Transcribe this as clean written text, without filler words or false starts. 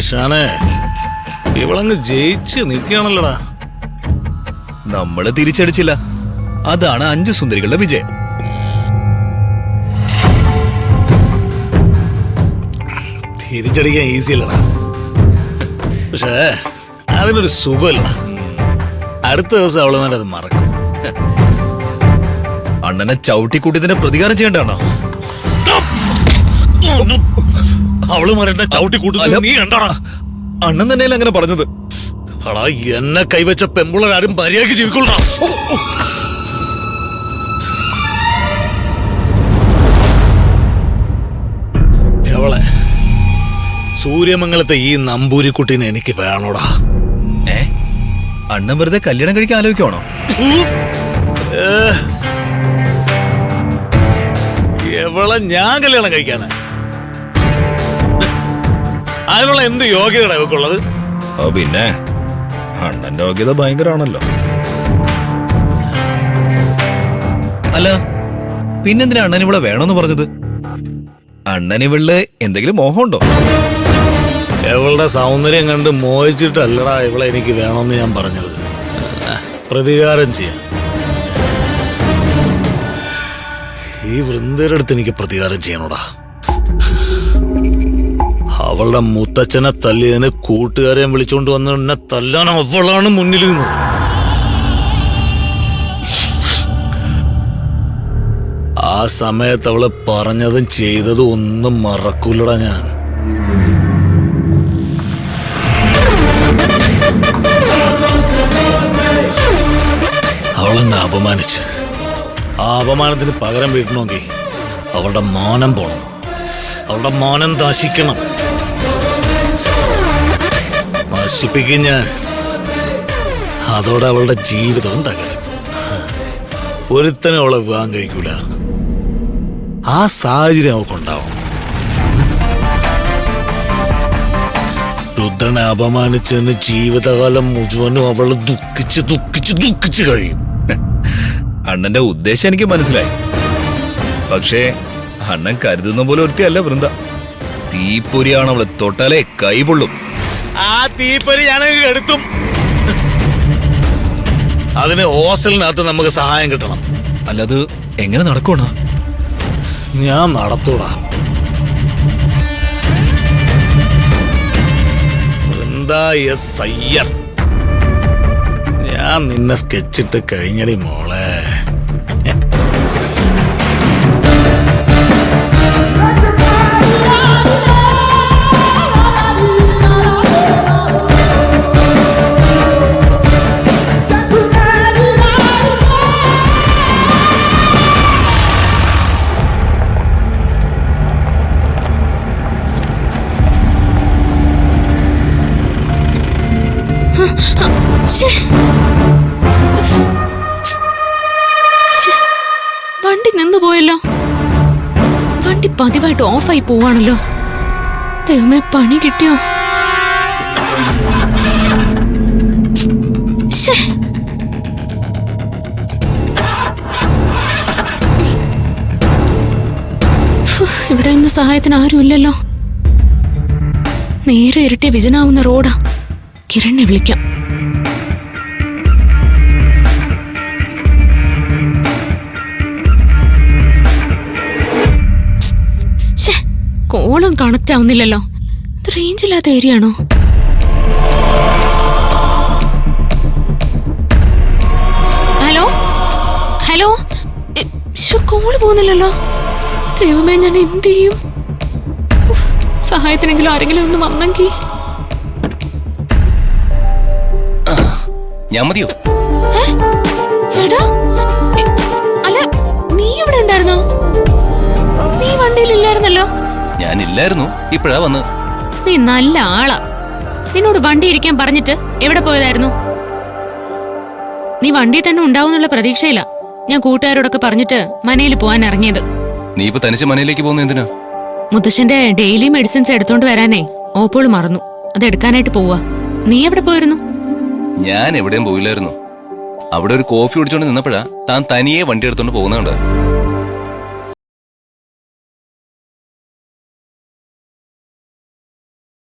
ഷാനെ ഇവളങ്ങ് ജയിച്ച് നിൽക്കുകയാണല്ലോടാ. നമ്മള് തിരിച്ചടിച്ചില്ല, അതാണ് 5 സുന്ദരികളുടെ വിജയം. തിരിച്ചടിക്കാൻ ഈസി അല്ലടാ, പക്ഷേ അതിനൊരു സുഖമല്ലടാ. അടുത്ത ദിവസം അവള് അത് മറക്കും. അണ്ണനെ ചവിട്ടിക്കൂട്ടിയതിന്റെ പ്രതികാരം ചെയ്യണ്ടാണോ? അവള് മരണ്ട ചവിട്ടി കൂട്ടുന്നത് നീ കണ്ടാടാ. അണ്ണൻ തന്നെയല്ല അങ്ങനെ പറഞ്ഞത്. അടാ, എന്നെ കൈവച്ച പെമ്പുള്ളരാരും മര്യാദയ്ക്ക് ജീവിക്കൊള്ളാം. എവളെ സൂര്യമംഗലത്തെ ഈ നമ്പൂരിക്കുട്ടീനെ എനിക്ക് വേണോടാ. അണ്ണൻ വെറുതെ കല്യാണം കഴിക്കാൻ ആലോചിക്കുവാണോ? എവളെ ഞാൻ കല്യാണം കഴിക്കാണ്? അതിനുള്ള എന്ത് യോഗ്യതയാണ് ഇവക്കുള്ളത്? പിന്നെ അണ്ണന്റെ യോഗ്യത ഭയങ്കരമാണല്ലോ. അല്ല, പിന്നെന്തിനാ അണ്ണൻ ഇവിടെ വേണമെന്ന് പറഞ്ഞത്? അണ്ണൻ ഇവളില് എന്തെങ്കിലും മോഹമുണ്ടോ? ഇവളുടെ സൗന്ദര്യം കണ്ട് മോഹിച്ചിട്ടല്ലടാ ഇവളെ എനിക്ക് വേണമെന്ന് ഞാൻ പറഞ്ഞത്. പ്രതികാരം ചെയ്യാം. ഈ വൃന്ദയുടെ അടുത്ത് എനിക്ക് പ്രതികാരം ചെയ്യണോടാ. അവളുടെ മുത്തച്ഛനെ തല്ലിയതിന് കൂട്ടുകാരെയും വിളിച്ചോണ്ട് വന്ന് എന്നെ തല്ലാൻ അവളാണ് മുന്നിൽ നിന്നത്. ആ സമയത്ത് അവള് പറഞ്ഞതും ചെയ്തതും ഒന്നും മറക്കൂലടാ ഞാൻ. അവളെന്നെ അപമാനിച്ച് ആ അപമാനത്തിന് പകരം വീട്ടണമെങ്കിൽ അവളുടെ മാനം പോണം, അവളുടെ മാനം നശിക്കണം. നശിപ്പിക്കും ഞാൻ. അതോടെ അവളുടെ ജീവിതവും തകരും. ഒരുത്തനും അവളെ വിവാഹം കഴിക്കൂല. ആ സാഹചര്യം അവൾക്കുണ്ടാവും. രുദ്രനെ അപമാനിച്ചതിന് ജീവിതകാലം മുഴുവനും അവള് ദുഃഖിച്ച് ദുഃഖിച്ച് ദുഃഖിച്ച് കഴിയും. അണ്ണന്റെ ഉദ്ദേശം എനിക്ക് മനസ്സിലായി. പക്ഷേ അണ്ണൻ കരുതുന്ന പോലെ ഒരുത്തിയല്ല വൃന്ദ. തീപ്പൊരിയാണ് അവള്, തൊട്ടാലേ കൈപൊള്ളും. ആ തീപ്പൊരി ഞാൻ എടുത്തും. അതിന് ഹോസ്റ്റലിനകത്ത് നമുക്ക് സഹായം കിട്ടണം. അല്ലത് എങ്ങനെ നടക്കണോ? ഞാൻ നടത്തൂടാ. വൃന്ദ എസ് അയ്യർ, ഞാൻ നിന്നെ സ്കെച്ചിട്ട് കഴിഞ്ഞടി മോളെ. വണ്ടി നിന്നു പോയല്ലോ. വണ്ടി പതിവായിട്ട് ഓഫായി പോവാണല്ലോ. ദൈവമേ, പണി കിട്ടിയോ? ഇവിടെ ഇന്ന് സഹായത്തിന് ആരുമില്ലല്ലോ. നേരെ ഇരട്ടിയ വിജനാവുന്ന റോഡാ. കിരണിനെ വിളിക്കാം. കോളും കണക്റ്റ് ആവുന്നില്ലല്ലോ. ഇത് റേഞ്ച് ഇല്ലാത്ത ഏരിയ ആണോ? ഹലോ ഹലോ, കോള് പോകുന്നില്ലല്ലോ. ദൈവമേ, ഞാൻ എന്ത് ചെയ്യും? സഹായത്തിനെങ്കിലും ആരെങ്കിലും ഒന്ന് വന്നെങ്കിൽ. ഞാൻ മതിയോ? എടാ, അല്ല, നീ ഇവിടെ ഉണ്ടായിരുന്നോ? നീ വണ്ടിയിലില്ലായിരുന്നല്ലോ. ഞാനില്ലായിരുന്നു, ഇപ്പഴാ വന്ന്. നീ നല്ല ആളാ. നിന്നോട് വണ്ടി ഇരിക്കാൻ പറഞ്ഞിട്ട് എവിടെ പോയതായിരുന്നു? നീ വണ്ടി തന്നെ ഉണ്ടാവുന്നുള്ള പ്രതീക്ഷയില്ല ഞാൻ കൂട്ടുകാരോടൊക്കെ പറഞ്ഞിട്ട് മനയിൽ പോവാൻ ഇറങ്ങിയത്. നീ ഇപ്പൊ തനിച്ച് മനയിലേക്ക് പോകുന്ന എന്തിനാ? മുത്തശ്ശന്റെ ഡെയിലി മെഡിസിൻസ് എടുത്തോണ്ട് വരാനേ ഓപ്പോൾ മറന്നു. അത് എടുക്കാനായിട്ട് പോവാ. നീ എവിടെ പോയിരുന്നു? ഞാൻ എവിടെയും പോയില്ലായിരുന്നു. അവിടെ ഒരു കോഫി കുടിച്ചോണ്ട് നിന്നപ്പോഴാ താൻ തനിയെ വണ്ടി എടുത്തോണ്ട് പോകുന്നുണ്ട്.